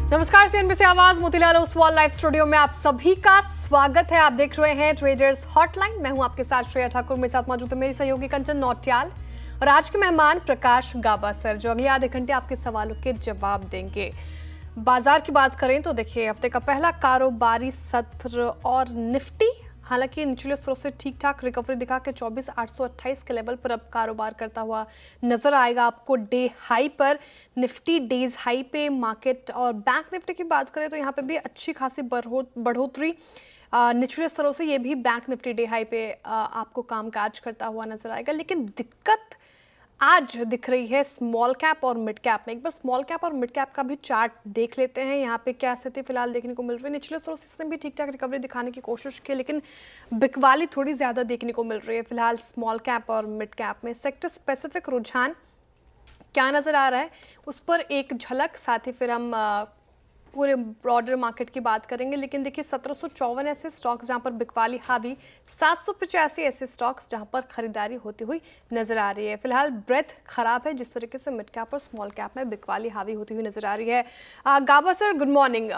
नमस्कार, सीएनबीसी आवाज Motilal Oswal live studio में आप सभी का स्वागत है। आप देख रहे हैं ट्रेडर्स हॉटलाइन। मैं हूं आपके साथ श्रेया ठाकुर। मेरे साथ मौजूद है मेरी सहयोगी कंचन नौटियाल और आज के मेहमान प्रकाश गाबा सर, जो अगले आधे घंटे आपके सवालों के जवाब देंगे। बाजार की बात करें तो देखिए, हफ्ते का पहला कारोबारी सत्र और निफ्टी हालांकि निचले स्तरों से ठीक ठाक रिकवरी दिखा के 24,828 के लेवल पर अब कारोबार करता हुआ नजर आएगा आपको डे हाई पर। निफ्टी डेज हाई पे मार्केट और बैंक निफ्टी की बात करें तो यहाँ पे भी अच्छी खासी बढ़ोतरी निचले स्तरों से, ये भी बैंक निफ्टी डे हाई पे आपको कामकाज करता हुआ नजर आएगा। लेकिन दिक्कत आज दिख रही है स्मॉल कैप और मिड कैप में। एक बार स्मॉल कैप और मिड कैप का भी चार्ट देख लेते हैं, यहाँ पे क्या स्थिति फिलहाल देखने को मिल रही है। निचले स्तरों से इसने भी ठीक ठाक रिकवरी दिखाने की कोशिश की, लेकिन बिकवाली थोड़ी ज्यादा देखने को मिल रही है फिलहाल स्मॉल कैप और मिड कैप में। सेक्टर स्पेसिफिक रुझान क्या नजर आ रहा है उस पर एक झलक, साथ ही फिर हम पूरे ब्रॉडर मार्केट की बात करेंगे। लेकिन देखिए, 1754 ऐसे स्टॉक्स जहां पर बिकवाली हावी, 785 ऐसे स्टॉक्स जहां पर खरीदारी होती हुई नजर आ रही है। फिलहाल ब्रेथ खराब है जिस तरीके से मिड कैप और स्मॉल कैप में बिकवाली हावी होती हुई नजर आ रही है। गाबा सर, गुड मॉर्निंग।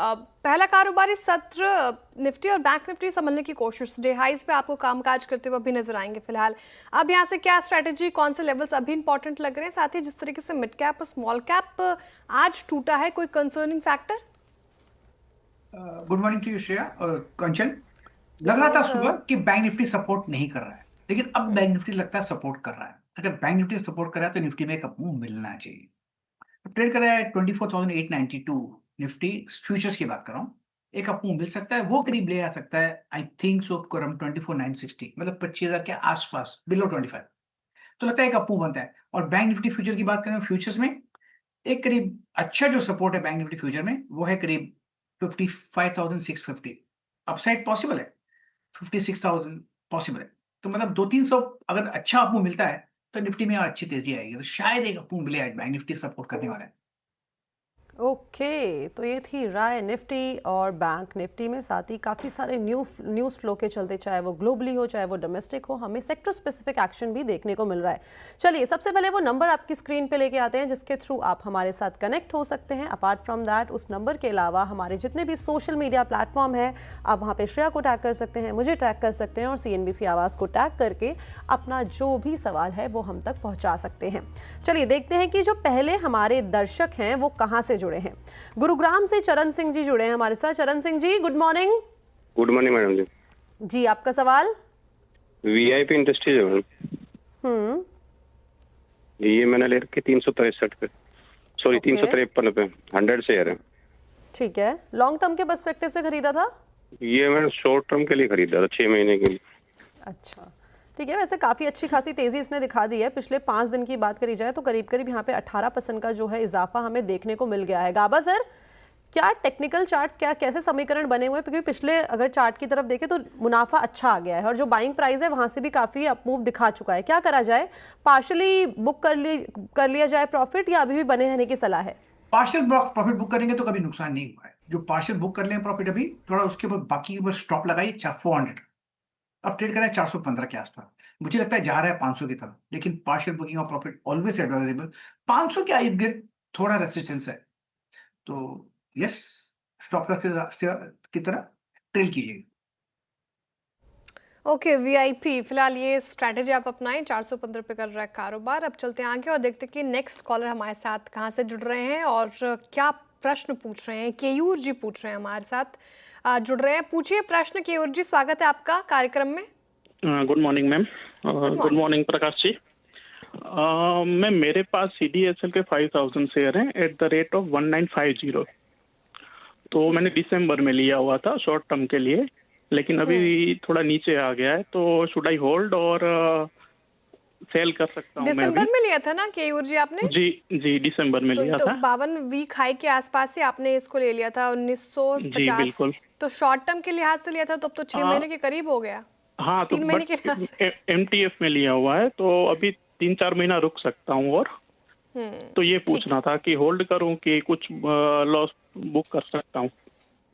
पहला कारोबारी सत्र निफ्टी और बैंक निफ्टी संभलने की कोशिश, डे हाइज पे आपको कामकाज करते हुए भी नजर आएंगे फिलहाल। अब यहाँ से क्या स्ट्रेटेजी, कौन से लेवल्स अभी इंपॉर्टेंट लग रहे हैं, साथ ही जिस तरीके से मिड कैप और स्मॉल कैप आज टूटा है, कोई concerning factor? Good morning to you Shreya और कंचन। लग रहा था सुबह कि बैंक निफ्टी सपोर्ट नहीं कर रहा है, लेकिन अब बैंक निफ्टी लगता है सपोर्ट कर रहा है। अगर बैंक निफ्टी सपोर्ट कर रहा है तो निफ्टी में एक अप मूव मिलना चाहिए। तो ट्रेड कर रहा है 24,892 निफ्टी फ्यूचर्स की बात कर रहा हूँ। एक अप मूव मिल सकता है, वो करीब ले आ सकता है। आई थिंक सो अराउंड 24,960, मतलब 25,000 के आसपास, बिलो 25। तो लगता है एक अप मूव बनता है। और बैंक निफ्टी फ्यूचर की बात करें फ्यूचर्स में एक करीब अच्छा जो सपोर्ट है बैंक निफ्टी फ्यूचर में वो है करीब 55,650। अपसाइड पॉसिबल है, 56,000 पॉसिबल है। तो मतलब 200-300 अगर अच्छा आपको मिलता है तो निफ्टी में अच्छी तेजी आएगी। तो शायद एक आपको मिले, आज बैंक निफ्टी सपोर्ट करने वाला है। ओके, तो ये थी राय निफ्टी और बैंक निफ्टी में। साथ ही काफ़ी सारे न्यूज़ फ्लो के चलते, चाहे वो ग्लोबली हो चाहे वो डोमेस्टिक हो, हमें सेक्टर स्पेसिफिक एक्शन भी देखने को मिल रहा है। चलिए, सबसे पहले वो नंबर आपकी स्क्रीन पे लेके आते हैं जिसके थ्रू आप हमारे साथ कनेक्ट हो सकते हैं। अपार्ट फ्रॉम दैट, उस नंबर के अलावा हमारे जितने भी सोशल मीडिया प्लेटफॉर्म है, आप वहाँ पर श्रेया को टैग कर सकते हैं, मुझे टैग कर सकते हैं और सीएनबीसी आवाज़ को टैग करके अपना जो भी सवाल है वो हम तक पहुँचा सकते हैं। चलिए देखते हैं कि जो पहले हमारे दर्शक हैं वो कहाँ से जुड़े हैं। गुरुग्राम से चरण सिंह जी जुड़े हैं हमारे साथ। Charan Singh ji, good morning. Good morning madam ji. जी, आपका सवाल? वीआईपी इंडस्ट्रीज है मैडम। ये मैंने ले रखी 363 पे, सॉरी 353 पे, 100 शेयर है। ठीक है, लॉन्ग टर्म के पर्सपेक्टिव से खरीदा था? ये मैंने शॉर्ट टर्म के लिए खरीदा था, 6 महीने के लिए। अच्छा, ठीक है। वैसे काफ़ी अच्छी खासी तेज़ी इसने दिखा दी है। पिछले 5 दिन की बात करी जाए तो करीब करीब यहाँ पे 18% का जो है इजाफा हमें देखने को मिल गया है। गाबा सर, क्या टेक्निकल चार्ट्स, क्या कैसे समीकरण बने हुए हैं? क्योंकि पिछले अगर चार्ट की तरफ देखें तो मुनाफा अच्छा आ गया है और जो बाइंग प्राइस है वहाँ से भी काफ़ी अपमूव दिखा चुका है। क्या करा जाए? पार्शली बुक कर लिया जाए प्रॉफिट, या अभी भी बने रहने की सलाह है? पार्शियल प्रॉफिट बुक करेंगे तो कभी नुकसान नहीं हुआ है। जो पार्शियल बुक कर लें प्रॉफिट अभी थोड़ा, उसके ऊपर बाकी के ऊपर स्टॉप लगाइए 400। अब ट्रेड कर रहा है 415 के आसपास। मुझे लगता है जा रहा है 500 की तरफ, लेकिन partial booking of profit always advisable. 500 के इर्द गिर्द थोड़ा रेजिस्टेंस है, तो यस, स्टॉप लॉस की तरह ट्रेल कीजिए। ओके, वीआईपी फिलहाल ये स्ट्रैटेजी आप अपनाएं। 415 पे कर रहा है कारोबार। अब चलते हैं आगे और देखते हैं कि नेक्स्ट कॉलर हमारे साथ कहाँ से जुड़ रहे हैं और क्या प्रश्न पूछ रहे हैं। केयूर जी पूछ रहे हैं हमारे साथ, जुड़ रहे हैं। पूछिए प्रश्न केयूर जी, स्वागत है आपका कार्यक्रम में। Good morning ma'am. Good morning Prakash ji. Ma'am, मेरे पास सीडीएसएल के 5,000 शेयर हैं एट द रेट ऑफ 1950। तो मैंने दिसंबर में लिया हुआ था शॉर्ट टर्म के लिए, लेकिन अभी थोड़ा नीचे आ गया है, तो शुड आई होल्ड और सेल कर सकता हूँ? दिसंबर में लिया था ना केयूर जी आपने? जी दिसंबर में लिया था। 52 वीक हाई के आसपास से आपने इसको ले लिया था, 1950। जी बिल्कुल। तो शॉर्ट टर्म के लिहाज से लिया था तो अब तो 6 महीने के करीब हो गया। हाँ, तो 3 महीने के लिहाज से एमटीएफ में लिया हुआ है, तो अभी 3-4 महीना रुक सकता हूँ। और तो ये पूछना था कि होल्ड करूं कि कुछ लॉस बुक कर सकता हूँ?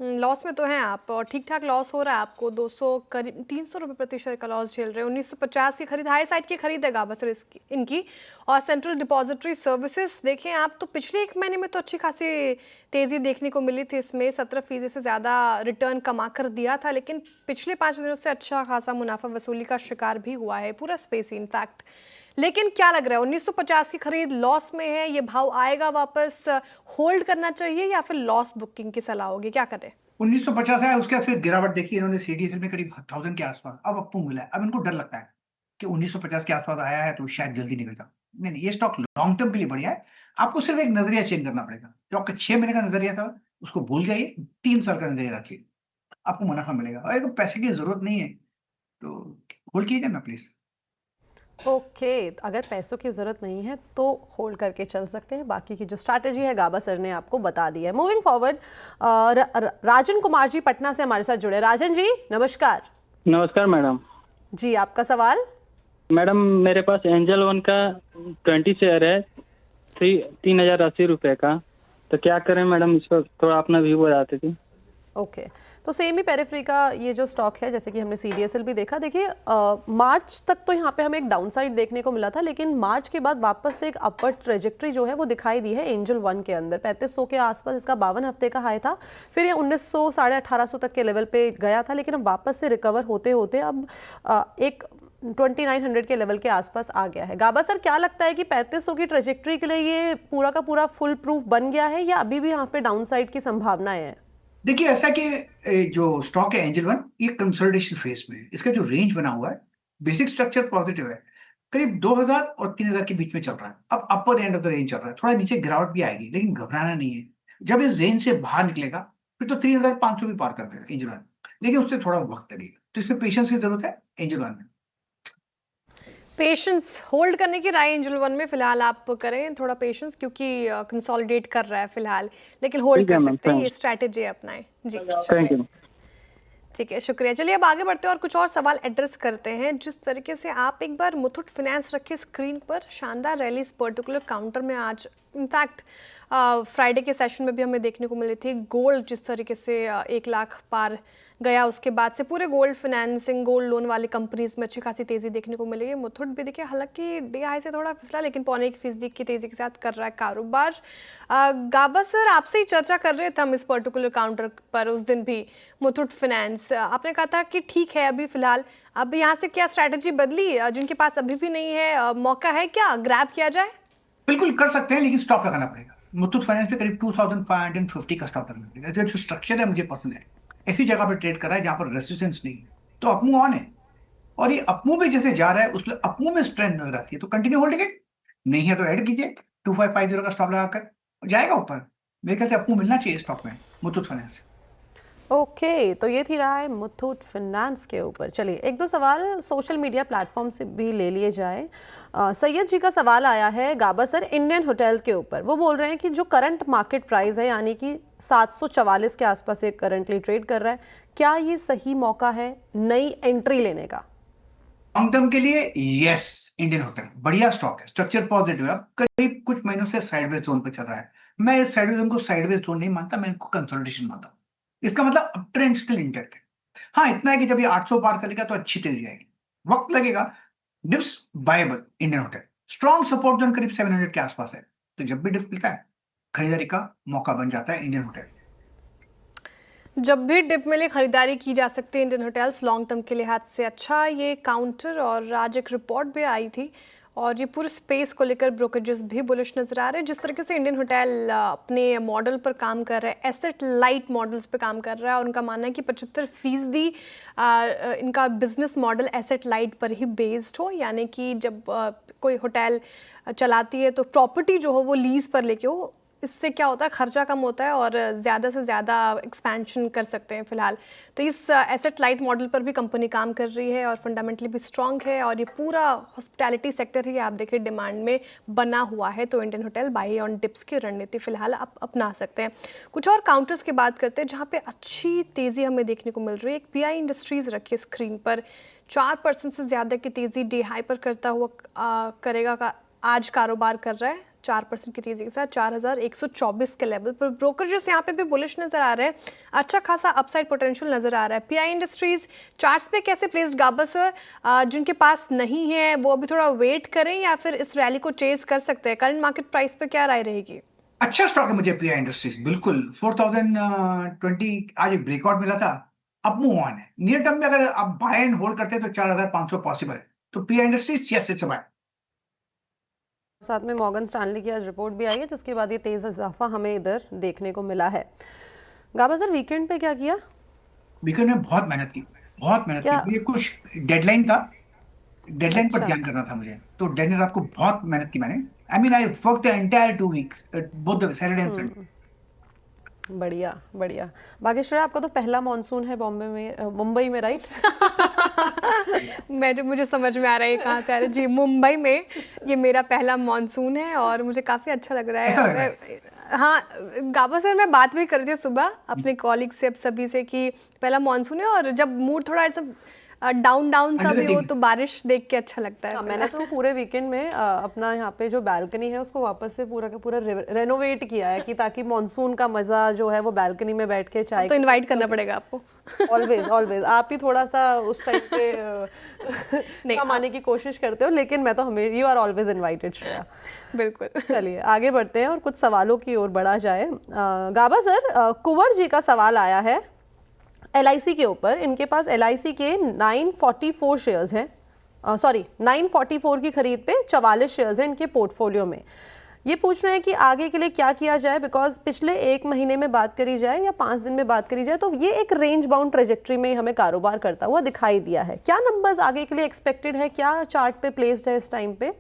लॉस में तो हैं आप और ठीक ठाक लॉस हो रहा है आपको, 200 करीब 300 रुपये प्रति शेयर का लॉस झेल रहे हैं। 1950 की खरीद, हाई साइड की खरीद है गाबसर इनकी। और सेंट्रल डिपॉजिटरी सर्विसेज देखें आप तो पिछले एक महीने में तो अच्छी खासी तेज़ी देखने को मिली थी, इसमें 17% से ज़्यादा रिटर्न कमा कर दिया था, लेकिन पिछले 5 दिनों से अच्छा खासा मुनाफा वसूली का शिकार भी हुआ है पूरा स्पेस ही इनफैक्ट। लेकिन क्या लग रहा है 1950 की खरीद लॉस में है, ये भाव आएगा वापस, होल्ड करना चाहिए या फिर लॉस बुकिंग की सलाह होगी, क्या करें? 1950 है, उसके बाद फिर गिरावट देखी इन्होंने सीडीएसएल में करीब 1000 के आसपास, अब अप मिला है। अब इनको डर लगता है कि 1950 के आसपास आया है तो शायद जल्दी निकल जाओ। नहीं, ये स्टॉक लॉन्ग टर्म के लिए बढ़िया है। आपको सिर्फ एक नजरिया चेंज करना पड़ेगा। जो आपका 6 महीने का नजरिया था उसको भूल जाइए, 3 साल का नजरिया रखिए, आपको मुनाफा मिलेगा। और अगर पैसे की जरूरत नहीं है तो होल्ड कीजिए ना प्लीज। ओके, अगर पैसों की ज़रूरत नहीं है तो होल्ड करके चल सकते हैं। बाकी की जो स्ट्रैटेजी है गाबा सर ने आपको बता दी है। मूविंग फॉरवर्ड, राजन कुमार जी पटना से हमारे साथ जुड़े। राजन जी नमस्कार। नमस्कार मैडम। जी आपका सवाल। मैडम मेरे पास एंजल वन का 20 शेयर है, 3080 रुपये का, तो क्या करें मैडम, इसको थोड़ा अपना व्यू बताते थे। ओके, तो सेम ही पेरिफेरी का ये जो स्टॉक है, जैसे कि हमने सीडीएसएल भी देखा, देखिए मार्च तक तो यहाँ पे हमें एक डाउनसाइड देखने को मिला था, लेकिन मार्च के बाद वापस से एक अपवर्ड ट्रेजेक्ट्री जो है वो दिखाई दी है एंजल वन के अंदर। 3500 के आसपास इसका 52 हफ्ते का हाई था, फिर ये 1900 साढ़े 1800 तक के लेवल पे गया था, लेकिन अब वापस से रिकवर होते होते अब एक 2900 के लेवल के आसपास आ गया है। गाबा सर क्या लगता है कि 3500 की ट्रेजेक्ट्री के लिए ये पूरा का पूरा फुल प्रूफ बन गया है या अभी भी यहाँ पे डाउनसाइड की संभावनाएं हैं? देखिए ऐसा कि जो स्टॉक है एंजल वन, ये कंसोलिडेशन फेज में है। इसका जो रेंज बना हुआ है, बेसिक स्ट्रक्चर पॉजिटिव है, करीब 2000 और 3000 के बीच में चल रहा है। अब अपर एंड ऑफ द रेंज चल रहा है, थोड़ा नीचे गिरावट भी आएगी, लेकिन घबराना नहीं है। जब इस रेंज से बाहर निकलेगा फिर तो 3500 भी पार कर देगा एंजल वन, लेकिन उससे थोड़ा वक्त लगेगा, तो इसमें पेशेंस की जरूरत है एंजल वन में। पेशेंस होल्ड करने की राय एंजल वन में फिलहाल आप करें, थोड़ा पेशेंस, क्योंकि कंसोलिडेट कर रहा है फिलहाल, लेकिन होल्ड कर सकते हैं, ये स्ट्रैटेजी अपनाएं जी। Thank you. ठीक है, शुक्रिया। चलिए अब आगे बढ़ते हैं और कुछ और सवाल एड्रेस करते हैं। जिस तरीके से आप एक बार मुथूट फाइनेंस रखिए स्क्रीन पर, शानदार रैली इस पर्टिकुलर काउंटर में आज, इनफैक्ट फ्राइडे के सेशन में भी हमें देखने को मिली थी। गोल्ड जिस तरीके से 1 लाख पार गया, उसके बाद से पूरे गोल्ड फाइनेंसिंग, गोल्ड लोन वाली कंपनीज में अच्छी खासी तेजी देखने को मिली है। मुथूट भी देखिए हालांकि डे हाई से थोड़ा फिसला, लेकिन 0.25% की तेजी के साथ कर रहा है कारोबार। गाबा सर आपसे ही चर्चा कर रहे थे हम इस पर्टिकुलर काउंटर पर उस दिन भी, मुथूट फाइनेंस आपने कहा था कि ठीक है अभी फिलहाल, अब यहाँ से क्या स्ट्रैटेजी बदली? जिनके पास अभी भी नहीं है, मौका है क्या ग्रैब किया जाए? बिल्कुल कर सकते हैं, लेकिन स्टॉप लगाना पड़ेगा। मुथूट फाइनेंस पे करीब 2550 का स्टॉप लगाना पड़ेगा। जो स्ट्रक्चर है मुझे पसंद है, ऐसी जगह पर ट्रेड कर रहा है जहां पर रेजिस्टेंस नहीं है, तो अपमूव ऑन है। और ये अपमूव में जैसे जा रहा है, उसमें अपमूव में स्ट्रेंथ नजर आती है, तो कंटिन्यू होल्डिंग इट, नहीं है तो ऐड कीजिए 2550 का स्टॉप लगाकर, जाएगा ऊपर। मेरे ख्याल से अपमूव मिलना चाहिए स्टॉक में मुथूट फाइनेंस। ओके, तो ये थी राय मुथूट फाइनेंस के ऊपर। चलिए एक दो सवाल सोशल मीडिया प्लेटफॉर्म से भी ले लिए जाए। सैयद जी का सवाल आया है गाबा सर इंडियन होटल के ऊपर। वो बोल रहे हैं कि जो करंट मार्केट प्राइस है, यानी कि 744 के आसपास ये करंटली ट्रेड कर रहा है, क्या ये सही मौका है नई एंट्री लेने का? लॉन्ग टर्म के लिए यस, इंडियन होटल बढ़िया स्टॉक है, स्ट्रक्चर पॉजिटिव है, करीब कुछ महीनों से साइडवेज जोन पे चल रहा है। मैं इस साइडवेज जोन को साइडवेज जोन नहीं मानता, मैं इनको कंसोलिडेशन मानता हूँ। इसका मतलब अब ट्रेंड स्टिल इंटैक्ट है। हाँ, इतना है कि जब ये 800 पार करेगा तो अच्छी तेजी आएगी, वक्त लगेगा। Dips Bible Indian hotel, strong support zone करीब 700 के आसपास है, तो जब भी डिप मिलता है खरीदारी का मौका बन जाता है इंडियन होटल। जब भी डिप मिले खरीदारी की जा सकती है इंडियन होटल्स, लॉन्ग टर्म के लिहाज से अच्छा ये काउंटर। और आज एक रिपोर्ट भी आई थी और ये पूरे स्पेस को लेकर ब्रोकरेजेस भी बुलिश नजर आ रहे हैं। जिस तरीके से इंडियन होटल अपने मॉडल पर काम कर रहा है, एसेट लाइट मॉडल्स पे काम कर रहा है, और उनका मानना है कि 75% इनका बिजनेस मॉडल एसेट लाइट पर ही बेस्ड हो, यानी कि जब कोई होटल चलाती है तो प्रॉपर्टी जो हो वो लीज पर लेके हो। इससे क्या होता है, खर्चा कम होता है और ज़्यादा से ज़्यादा एक्सपेंशन कर सकते हैं फिलहाल। तो इस एसेट लाइट मॉडल पर भी कंपनी काम कर रही है और फंडामेंटली भी स्ट्रांग है, और ये पूरा हॉस्पिटैलिटी सेक्टर ही आप देखिए डिमांड में बना हुआ है। तो Indian hotel by on dips की रणनीति फिलहाल आप अपना सकते हैं। कुछ और काउंटर्स की बात करते हैं जहाँ पे अच्छी तेज़ी हमें देखने को मिल रही है। एक पीआई इंडस्ट्रीज़ रखिए स्क्रीन पर, 4% से ज़्यादा की तेज़ी डे हाई पर करता हुआ आज कारोबार कर रहा है। 4% की तेजी के साथ 4124 के लेवल पर। ब्रोकरेजेस यहाँ पे भी बुलिश नजर आ रहे हैं, अच्छा खासा अपसाइड पोटेंशियल नजर आ रहा है। पीआई इंडस्ट्रीज चार्ट्स पे कैसे प्लेस्ड गाबा सर? जिनके पास नहीं है वो अभी थोड़ा वेट करें या फिर इस रैली को चेज कर सकते हैं? करंट मार्केट प्राइस पे क्या राय रहेगी? अच्छा स्टॉक है मुझे पीआई इंडस्ट्रीज, बिल्कुल 4020 आज एक ब्रेकआउट मिला था, अब मूव ऑन है। नियर टर्म में अगर आप बाय एंड होल्ड करते हैं तो 4500 पॉसिबल है, तो PI Industries yes it's a buy. साथ में मॉर्गन स्टैनली की आज रिपोर्ट भी आई है, जिसके बाद ये तेज इजाफा हमें इधर देखने को मिला है। गाबा सर, वीकेंड पे क्या किया? वीकेंड में बहुत मेहनत की, बहुत मेहनत क्या? की। ये कुछ डेडलाइन था, डेडलाइन पर अच्छा। ध्यान करना था मुझे, तो डेडलाइन रात को बहुत मेहनत की मैंने। I mean I work the entire 2 weeks, both the Saturday and Sunday. बढ़िया बढ़िया। भाग्यश्री, आपका तो पहला मॉनसून है बॉम्बे में, मुंबई में, राइट? मुझे समझ में आ रहा है कहाँ से आ रहा है जी। मुंबई में ये मेरा पहला मॉनसून है और मुझे काफ़ी अच्छा लग रहा है। हाँ गाबा सर, मैं बात भी कर रही थी सुबह अपने कॉलीग से, अब सभी से, कि पहला मॉनसून है और जब मूड थोड़ा डाउन सा भी हो तो बारिश देख के अच्छा लगता है। मैंने तो पूरे वीकेंड में अपना यहाँ पे जो बालकनी है उसको वापस से पूरा का पूरा रेनोवेट किया है, कि ताकि मॉनसून का मजा जो है वो बालकनी में बैठ के चाय। तो इनवाइट करना पड़ेगा आपको। Always always. आप ही थोड़ा सा उस टाइम पे कम आने की कोशिश करते हो, लेकिन मैं तो हमेशा, you are always invited Shreya. बिल्कुल। चलिए आगे बढ़ते हैं और कुछ सवालों की ओर बढ़ा जाए। गाबा सर, कुंवर जी का सवाल आया है LIC के ऊपर। इनके पास LIC के 944 शेयर्स हैं, 944 की खरीद पे 44 शेयर्स हैं इनके पोर्टफोलियो में। ये पूछ रहे हैं कि आगे के लिए क्या किया जाए, बिकॉज पिछले 1 महीने में बात करी जाए या 5 दिन में बात करी जाए तो ये एक रेंज बाउंड ट्रेजेक्ट्री में हमें कारोबार करता हुआ दिखाई दिया है। क्या नंबर्स आगे के लिए एक्सपेक्टेड है, क्या चार्ट पे प्लेस्ड है इस टाइम पे?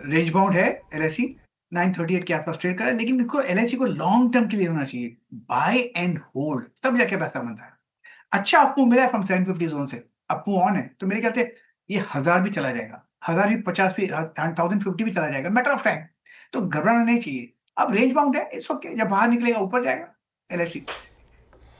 रेंज बाउंड है LIC, 938 के आसपास ट्रेड कर रहा है, लेकिन इसको LIC को लॉन्ग टर्म के लिए होना चाहिए, बाय एंड होल्ड, तब जाके पैसा बनता है। अच्छा आपको मिला है फ्रॉम 750 जोन से, आपको ऑन है, तो मेरे ख्याल से ये 1000 भी चला जाएगा, 1000 भी 50 भी 1050 भी चला जाएगा, मैटर ऑफ टाइम। तो घबराना नहीं चाहिए। अब रेंज बाउंड है, इट्स ओके, जब बाहर निकलेगा ऊपर जाएगा LIC।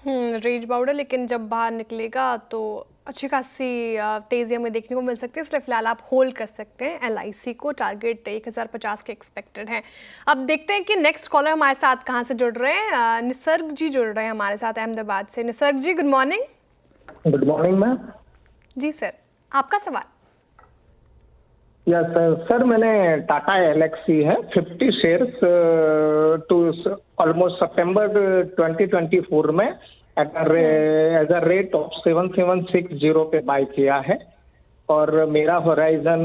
रेंज बाउंड है, लेकिन जब बाहर निकलेगा तो अच्छी खासी तेजी हमें देखने को मिल सकती है, इसलिए फिलहाल आप होल्ड कर सकते हैं LIC को। टारगेट 1050 के एक्सपेक्टेड है। अब देखते हैं कि नेक्स्ट कॉलर हमारे साथ कहाँ से जुड़ रहे हैं। निसर्ग जी जुड़ रहे हैं हमारे साथ अहमदाबाद से। Nisarg ji, good morning. Good morning ma'am. जी सर, आपका सवाल। यस सर, मैंने टाटा LXC है 50 शेयर्स टू ऑलमोस्ट सितंबर 2024 में एज अ रेट ऑफ 7760 पे बाय किया है, और मेरा होराइजन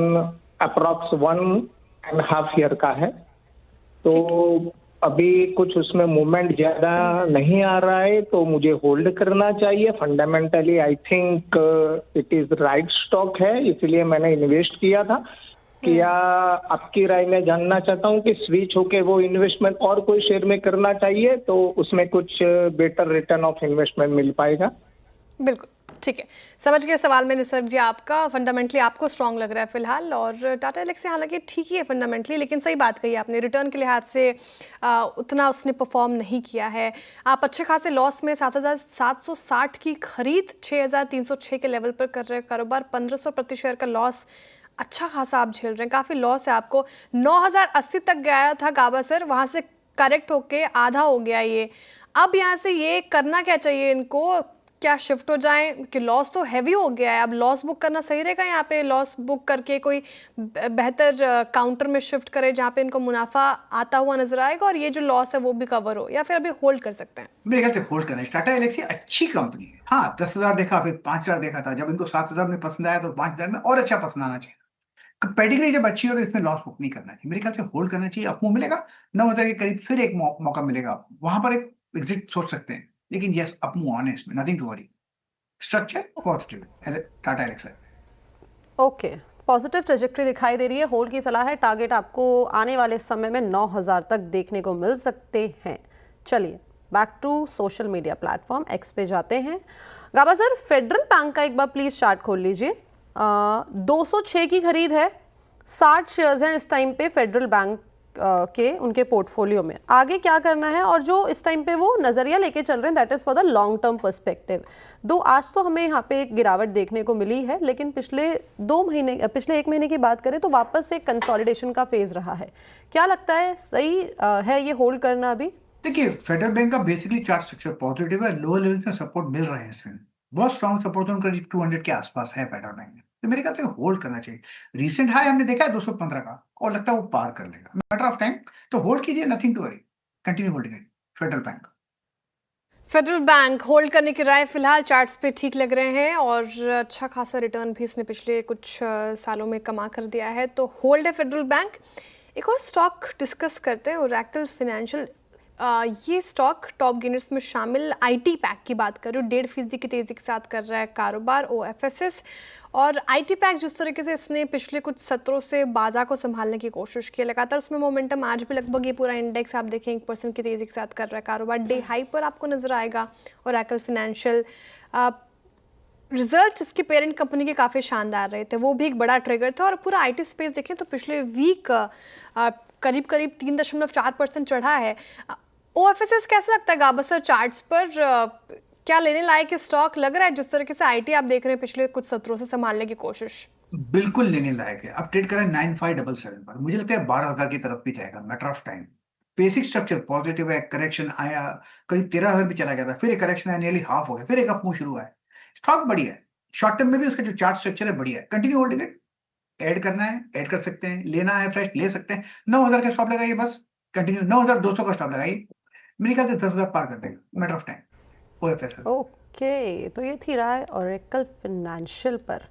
अप्रॉक्स 1.5 ईयर का है। तो अभी कुछ उसमें मूवमेंट ज्यादा नहीं आ रहा है, तो मुझे होल्ड करना चाहिए। Fundamentally I think it is right stock है, इसलिए मैंने इन्वेस्ट किया था। क्या आपकी राय में जानना चाहता हूँ कि स्विच होके वो इन्वेस्टमेंट और कोई शेयर में करना चाहिए तो उसमें कुछ बेटर रिटर्न ऑफ इन्वेस्टमेंट मिल पाएगा? बिल्कुल ठीक है, समझ गए सवाल में निसर्ग जी आपका। फंडामेंटली आपको स्ट्रांग लग रहा है फिलहाल, और टाटा LXC हालांकि ठीक ही है फंडामेंटली, लेकिन सही बात कही आपने, रिटर्न के लिहाज से उतना उसने परफॉर्म नहीं किया है। आप अच्छे खासे लॉस में 7760 की खरीद 6306 के लेवल पर कर रहे हैं कारोबार। 1500 प्रति शेयर का लॉस अच्छा खासा आप झेल रहे हैं, काफ़ी लॉस है आपको। 9080 तक गया था गाबा सर, वहाँ से करेक्ट होके आधा हो गया ये। अब यहाँ से ये करना क्या चाहिए इनको? क्या शिफ्ट हो जाएं कि लॉस तो हैवी हो गया है, अब लॉस बुक करना सही रहेगा? यहाँ पे लॉस बुक करके कोई बेहतर काउंटर में शिफ्ट करे जहाँ पे इनको मुनाफा आता हुआ नजर आएगा और ये जो लॉस है वो भी कवर हो, या फिर अभी होल्ड कर सकते हैं? मेरे ख्याल से होल्ड करना है। टाटा LXC अच्छी कंपनी है। हाँ 10,000 देखा, फिर 5,000 देखा था, जब इनको 7,000 में पसंद आया तो 5,000 में और अच्छा पसंद आना चाहिए। पेडिग्री जब अच्छी हो तो इसमें लॉस बुक नहीं करना चाहिए, मेरे ख्याल से होल्ड करना चाहिए। आपको मिलेगा 9,000 के करीब, फिर एक मौका मिलेगा, वहां पर एक एग्जिट सोच सकते हैं, लेकिन यस अप मूव ऑन है इसमें, nothing to worry. Structure positive Tata LXC। Okay, positive trajectory दिखाई दे रही है, होल्ड की सलाह है। टारगेट आपको आने वाले समय में 9000 तक देखने को मिल सकते हैं। चलिए back to social media platform X पे जाते हैं। गाबा सर, फेडरल बैंक का एक बार प्लीज चार्ट खोल लीजिए। 206 की खरीद है, 60 शेयर्स हैं इस टाइम पे फेडरल बैंक के उनके पोर्टफोलियो में आगे क्या करना है और जो इस टाइम पे वो नज़रिया लेके चल रहे हैं that is for the long term perspective. दो आज तो हमें यहाँ पे एक गिरावट देखने को मिली है, लेकिन पिछले 1 महीने की बात करें तो वापस एक कंसोलिडेशन का फेज रहा है। क्या लगता है सही है ये होल्ड करना अभी? देखिए, फेडरल बैंक का बेसिकली चार्ट स्ट्रक्चर पॉजिटिव है, लोअर लेवल में सपोर्ट मिल रहे हैं इसमें, बहुत स्ट्रॉन्ग सपोर्ट जोन करीब 200 के आसपास है फेडरल बैंक में, तो मेरे ख्याल से होल्ड करना चाहिए। रीसेंट हाई हमने देखा है 215 का और लगता है वो पार कर लेगा, मैटर ऑफ टाइम, तो होल्ड कीजिए, nothing to worry, continue holding it Federal Bank. Federal Bank hold करने की राय फिलहाल चार्ट्स पे ठीक लग रहे हैं और अच्छा खासा रिटर्न भी इसने पिछले कुछ सालों में कमा कर दिया है, तो होल्ड है फेडरल बैंक। एक और स्टॉक डिस्कस करते हैं, ओरेकल फाइनेंशियल। ये स्टॉक टॉप गेनर्स में शामिल आईटी पैक की बात कर रही हूँ, 1.5% की तेज़ी के साथ कर रहा है कारोबार OFSS। और आईटी पैक जिस तरीके से इसने पिछले कुछ सत्रों से बाजार को संभालने की कोशिश की, लगातार उसमें मोमेंटम आज भी लगभग ये पूरा इंडेक्स आप देखें 1% की तेज़ी के साथ कर रहा है कारोबार, डे हाई पर आपको नजर आएगा। ओरेकल फाइनेंशियल रिजल्ट इसके पेरेंट कंपनी के काफ़ी शानदार रहे थे, वो भी एक बड़ा ट्रिगर था। और पूरा आईटी स्पेस देखें तो पिछले वीक करीब 3.4% चढ़ा है। OFSS कैसा लगता है गाबा सर चार्ट्स पर? क्या लेने लायक स्टॉक लग रहा है जिस तरीके से आईटी आप देख रहे हैं पिछले कुछ सत्रों से संभालने की कोशिश? बिल्कुल लेने लायक है। अब ट्रेड कर रहा है 9577 पर, मुझे लगता है 12,000 की तरफ भी जाएगा, matter of time. Basic structure positive है, करेक्शन आया करीब 13,000 भी चला गया था, फिर एक करेक्शन आया, नियरली हाफ हो गया, फिर एक अप मूव शुरू हुआ है। स्टॉक बढ़िया है, शॉर्ट टर्म में भी उसका जो चार्ट स्ट्रक्चर है बढ़िया है, कंटिन्यू होल्डिंग इट। ऐड करना है ऐड कर सकते हैं, लेना है फ्रेश ले सकते हैं। 9,000 का स्टॉप लगाइए, बस कंटिन्यू 9,200 का स्टॉप लगाइए, मेरे ख्याल से 10,000 पार कर देगा, matter of time. OFSS। Okay, तो ये थी राय ओरेकल फाइनेंशियल पर।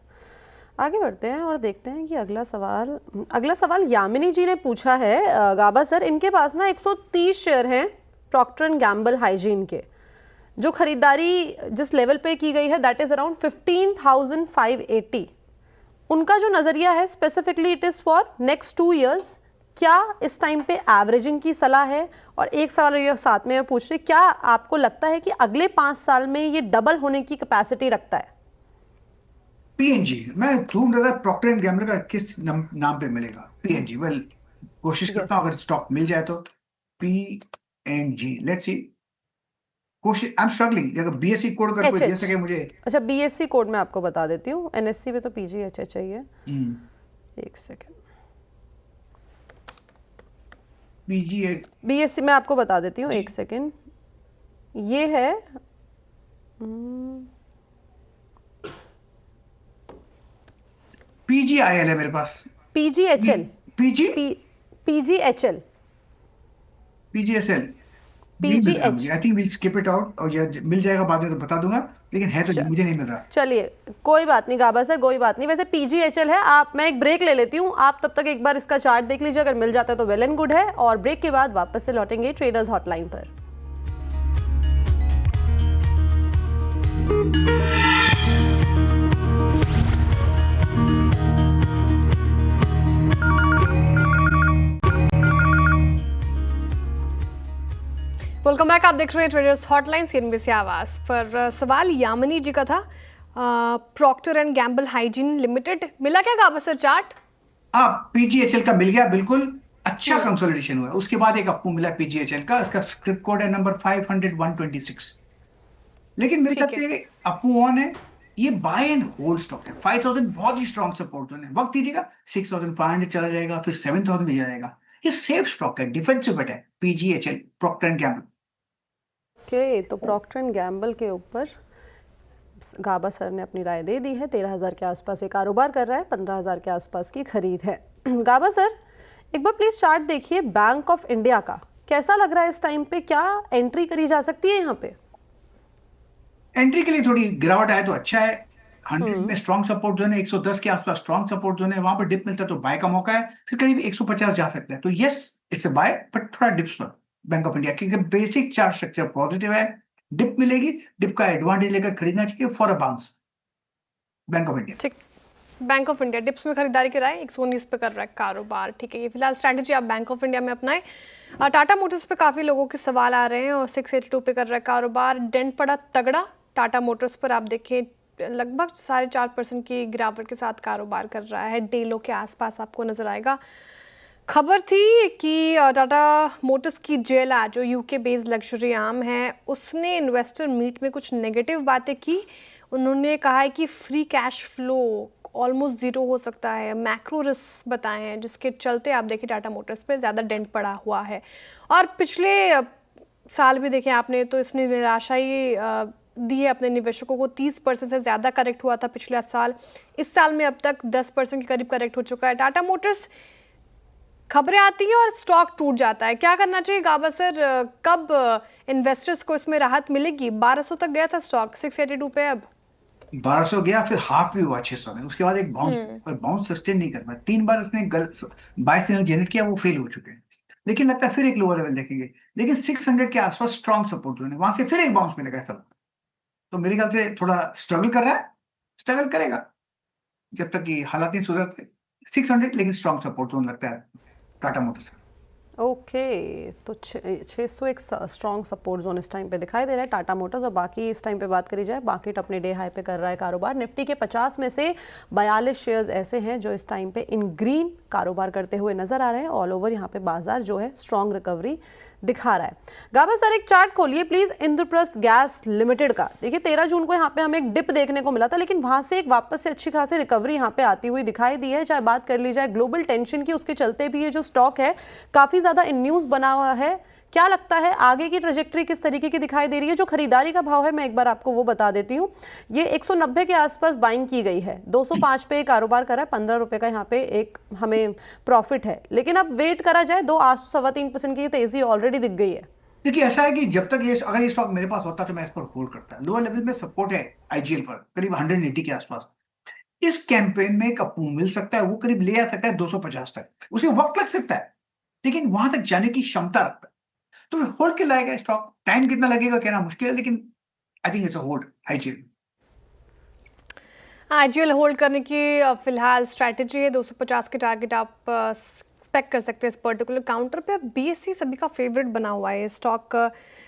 आगे बढ़ते हैं और देखते हैं कि अगला सवाल यामिनी जी ने पूछा है। गाबा सर, इनके पास ना 130 शेयर हैं प्रॉक्टर एंड गैम्बल हाइजीन के, जो खरीदारी जिस लेवल पे की गई है दैट इज अराउंड 15,580। उनका जो नज़रिया है specifically it is for next 2 years। क्या इस टाइम पे एवरेजिंग की सलाह है? और एक सवाल ये साथ में पूछ रही, क्या आपको लगता है कि अगले 5 साल में ये डबल होने की कैपेसिटी रखता है? PNG मैं ढूंढ रहा था प्रॉक्टर एंड गैम्बल का किस नाम पे मिलेगा। PNG वेल कोशिश करता हूँ, अगर स्टॉक मिल जाए तो। PNG लेट्स सी, कोशिश आई एम स्ट्रगलिंग, अगर BSE कोड कर कोई दे सके मुझे। अच्छा, BSE कोड मैं आपको बता देती हूँ, NSE पे तो PGHH चाहिए। एक सेकेंड, BSE मैं आपको बता देती हूँ, एक सेकेंड। ये है PGIL है मेरे पास। PGHL PGHL PGSL I think will skip it out, और ये मिल जाएगा बाद में तो बता दूंगा, लेकिन है तो मुझे नहीं मिल रहा। चलिए कोई बात नहीं गाबा सर, कोई बात नहीं। वैसे PGHL है, मैं एक ब्रेक ले लेती हूँ, आप तब तक एक बार इसका चार्ट देख लीजिए, अगर मिल जाता है तो वेल एंड गुड है। और ब्रेक के बाद वापस से लौटेंगे ट्रेडर्स हॉटलाइन पर। वेलकम बैक, आप देख रहे हैं ट्रेडर्स हॉटलाइन CNBC आवाज पर। सवाल यामिनी जी का था, Procter and Gamble Hygiene Limited मिला क्या गाबा सर चार्ट? PGHL का मिल गया, बिल्कुल अच्छा कंसोलिडेशन हुआ, उसके बाद एक अप्पू मिला PGHL का, इसका स्क्रिप्ट कोड है नंबर 500-126। लेकिन मेरे ख्याल से अप्पू ऑन है, ये बाय एंड होल्ड स्टॉक है। 5,000 बहुत ही स्ट्रॉन्ग सपोर्ट जोन है, वक्त दीजिएगा 6,500 चला जाएगा, फिर 7,000 में जाएगा। ये सेफ स्टॉक है, डिफेंसिव बेट है PGHL, Procter and Gamble. Okay, तो प्रॉक्टर एंड गैम्बल के ऊपर गाबा सर ने अपनी राय दे दी है। 13,000 के आसपास ये कारोबार कर रहा है, 15,000 के आसपास की खरीद है। गाबा सर एक बार प्लीज चार्ट देखिए बैंक ऑफ इंडिया का, कैसा लग रहा है इस टाइम पे? क्या एंट्री करी जा सकती है यहाँ पे? एंट्री के लिए थोड़ी गिरावट आए तो अच्छा है। 100 में स्ट्रॉन्ग सपोर्ट जोन है, 110 के आसपास स्ट्रॉन्ग सपोर्ट जोन है, वहां पर डिप मिलता है तो बाय का मौका है, फिर करीब 150 जा सकता है, तो yes it's a buy, but थोड़ा डिप्स पर बैंक ऑफ इंडिया, क्योंकि बेसिक चार्ट स्ट्रक्चर पॉजिटिव है। डिप मिलेगी, डिप का एडवांटेज लेकर खरीदना चाहिए for a bounce Bank of India. ठीक, बैंक ऑफ इंडिया डिप्स में खरीदारी की राय 119 पे कर रहा है कारोबार, ठीक है। ये फिलहाल स्ट्रैटेजी आप बैंक ऑफ इंडिया में अपनाएं। टाटा मोटर्स पे काफी लोगों के सवाल आ रहे हैं और 682 पे कर रहा है कारोबार, डेंट पड़ा तगड़ा टाटा मोटर्स पर, आप देखें लगभग 4.5% की गिरावट के साथ कारोबार कर रहा है, डे लो के आसपास आपको नजर आएगा। खबर थी कि टाटा मोटर्स की जेला जो यूके बेस्ड लग्जरी आर्म है उसने इन्वेस्टर मीट में कुछ नेगेटिव बातें की। उन्होंने कहा है कि free cash flow almost zero हो सकता है, मैक्रो रिस्क बताए हैं जिसके चलते आप देखिए टाटा मोटर्स पे ज़्यादा डेंट पड़ा हुआ है। और पिछले साल भी देखें आपने तो इसने निराशा ही दी है अपने निवेशकों को। 30% से ज़्यादा करेक्ट हुआ था पिछला साल। इस साल में अब तक 10% के करीब करेक्ट हो चुका है। टाटा मोटर्स खबरें आती हैं और स्टॉक टूट जाता है, क्या करना चाहिए गाबा सर? कब इन्वेस्टर्स को इसमें राहत मिलेगी? 1200 तक गया था स्टॉक, 682 पे अब 1200 गया, फिर हाफ भी हुआ 600 में, उसके बाद एक बाउंस, और बाउंस सस्टेन नहीं कर पाया। 3 बार इसने 22 सिग्नल जनरेट किया, वो फेल हो चुके हैं। लेकिन लगता है फिर एक लोअर लेवल देखेंगे, लेकिन 600 के आसपास स्ट्रॉन्ग सपोर्ट होने, वहां से फिर एक बाउंस मिलेगा सब। तो मेरे ख्याल से थोड़ा स्ट्रगल कर रहा है, स्ट्रगल करेगा जब तक कि हालात नहीं सुधरते। 600 लेकिन स्ट्रॉन्ग सपोर्ट होने लगता है टाटा मोटर्स का। ओके तो 600 एक स्ट्रॉन्ग सपोर्ट जोन इस टाइम पे दिखाई दे रहा है टाटा मोटर्स। और बाकी इस टाइम पे बात करी जाए, मार्केट अपने डे हाई पे कर रहा है कारोबार। निफ्टी के 50 में से 42 शेयर्स ऐसे हैं जो इस टाइम पे इन ग्रीन कारोबार करते हुए नजर आ रहे हैं। ऑल ओवर यहाँ पे बाजार जो है स्ट्रॉन्ग रिकवरी दिखा रहा है। गाबा सर एक चार्ट खोलिए प्लीज इंद्रप्रस्थ गैस लिमिटेड का। देखिए 13 जून को यहाँ पे हमें एक डिप देखने को मिला था, लेकिन वहां से एक वापस से अच्छी खासी रिकवरी यहाँ पे आती हुई दिखाई दी है। चाहे बात कर ली जाए ग्लोबल टेंशन की, उसके चलते भी ये जो स्टॉक है काफी ज्यादा इन न्यूज बना हुआ है। क्या लगता है आगे की ट्रेजेक्टरी किस तरीके की दिखाई दे रही है? जो खरीदारी का भाव है मैं एक बार आपको वो बता देती हूँ। ये 190 के आसपास बाइंग की गई है, 205 पे कारोबार करा है, 15 रुपए का यहाँ पे एक हमें प्रॉफिट है। लेकिन अब वेट करा जाए, 2.3% की तेजी ऑलरेडी दिख गई है। देखिए ऐसा है कि जब तक ये, अगर ये स्टॉक मेरे पास होता तो मैं इस पर होल्ड करता। लोअर लेवल में सपोर्ट है आईजीएल पर करीब 180 के आसपास। इस कैंपेन में एक अप मिल सकता है, वो करीब ले आ सकता है 250 तक। उसे वक्त लग सकता है, लेकिन वहां तक जाने की क्षमता रखता है, तो होल्ड के लाएगा स्टॉक। टाइम कितना लगेगा कहना मुश्किल है, लेकिन I think it's a hold IGL. IGL hold करने की फिलहाल स्ट्रैटेजी है। 250 के टारगेट आप एक्सपेक्ट कर सकते हैं इस पर्टिकुलर काउंटर पे। बीएससी सभी का फेवरेट बना हुआ है स्टॉक।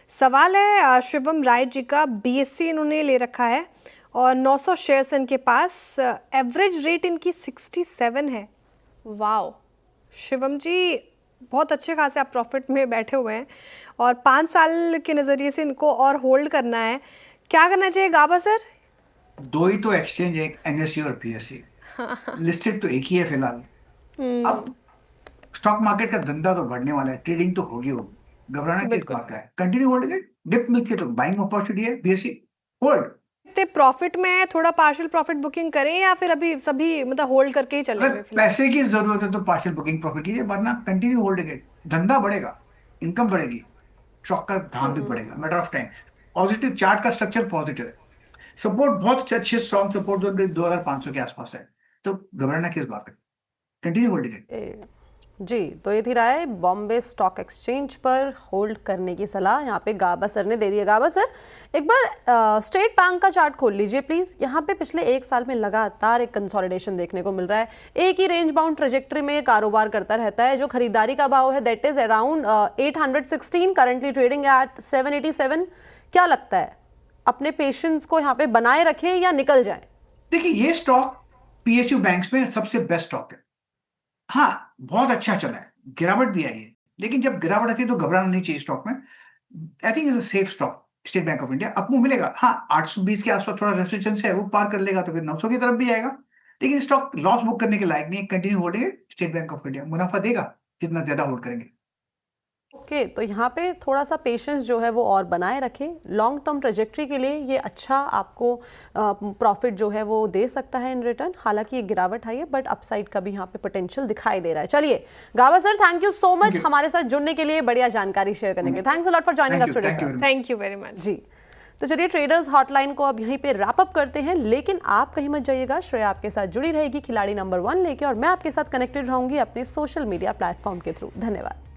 सवाल है शिवम राय जी का, बीएससी इन्होंने ले रखा है और 900 शेयर्स इनके पास। एवरेज रेट इनकी 67 है। वाओ शिवम जी, बहुत अच्छे खासे आप प्रॉफिट में बैठे हुए हैं और 5 साल के नज़रिए से इनको और होल्ड करना है। क्या करना चाहिए गाबा सर? दो ही तो एक्सचेंज है, एनएससी और बीएससी। लिस्टेड तो एक ही है फिलहाल। अब स्टॉक मार्केट का धंधा तो बढ़ने वाला है, ट्रेडिंग तो होगी। घबराना किस बात का है? Continue hold it. डिप मिलती है तो बाइंग अपॉर्चुनिटी है, बीएससी होल्ड। प्रॉफिट में थोड़ा पार्शियल प्रॉफिट बुकिंग करें या फिर अभी सभी मतलब होल्ड करके ही चलेंगे? पैसे की जरूरत है तो पार्शियल बुकिंग प्रॉफिट कीजिए, वरना कंटिन्यू होल्ड इट। धंधा बढ़ेगा, इनकम बढ़ेगी, स्टॉक का दाम भी बढ़ेगा, matter of time. Positive chart का स्ट्रक्चर पॉजिटिव है, सपोर्ट बहुत अच्छे स्ट्रॉन्ग सपोर्ट 2500 के आसपास है, तो घबराना किस बात है? Continue hold it. जी तो ये थी राय बॉम्बे स्टॉक एक्सचेंज पर होल्ड करने की सलाह यहाँ पे गाबा सर ने दे दी है। गाबा सर एक बार स्टेट बैंक का चार्ट खोल लीजिए प्लीज। यहाँ पे पिछले 1 साल में लगातार एक कंसोलिडेशन देखने को मिल रहा है, एक ही रेंज बाउंड ट्रेजेक्टरी में कारोबार करता रहता है। जो खरीदारी का भाव है that is around 816, currently trading at 787। क्या लगता है अपने पेशेंस को यहाँ पे बनाए रखें या निकल जाए? देखिए ये स्टॉक पीएसयू बैंक्स में सबसे बेस्ट स्टॉक है। हाँ बहुत अच्छा चला है, गिरावट भी आई है, लेकिन जब गिरावट आती है तो घबराना नहीं चाहिए स्टॉक में। I think is a safe stock state bank of India. Up move मिलेगा, हाँ 820 के आसपास थोड़ा रेजिस्टेंस है, वो पार कर लेगा तो फिर 900 की तरफ भी जाएगा, लेकिन स्टॉक लॉस बुक करने के लायक नहीं है। कंटिन्यू होल्डिंग है, स्टेट बैंक ऑफ इंडिया मुनाफा देगा जितना ज्यादा होल्ड करेंगे। ओके तो यहाँ पे थोड़ा सा पेशेंस जो है वो और बनाए रखें। लॉन्ग टर्म ट्रेजेक्टरी के लिए ये अच्छा आपको प्रॉफिट जो है वो दे सकता है इन रिटर्न। हालांकि ये गिरावट आई है बट अपसाइड का भी यहाँ पे पोटेंशियल दिखाई दे रहा है। चलिए Gaba sir thank you so much हमारे साथ जुड़ने के लिए, बढ़िया जानकारी शेयर करने के लिए। Thanks a lot for joining us today sir. Thank you very much जी तो चलिए ट्रेडर्स हॉटलाइन को अब यहीं पे रैप अप करते हैं, लेकिन आप कहीं मत जाइएगा। श्रेया आपके साथ जुड़ी रहेगी खिलाड़ी नंबर 1 लेके, और मैं आपके साथ कनेक्टेड रहूंगी अपने सोशल मीडिया प्लेटफॉर्म के थ्रू। धन्यवाद।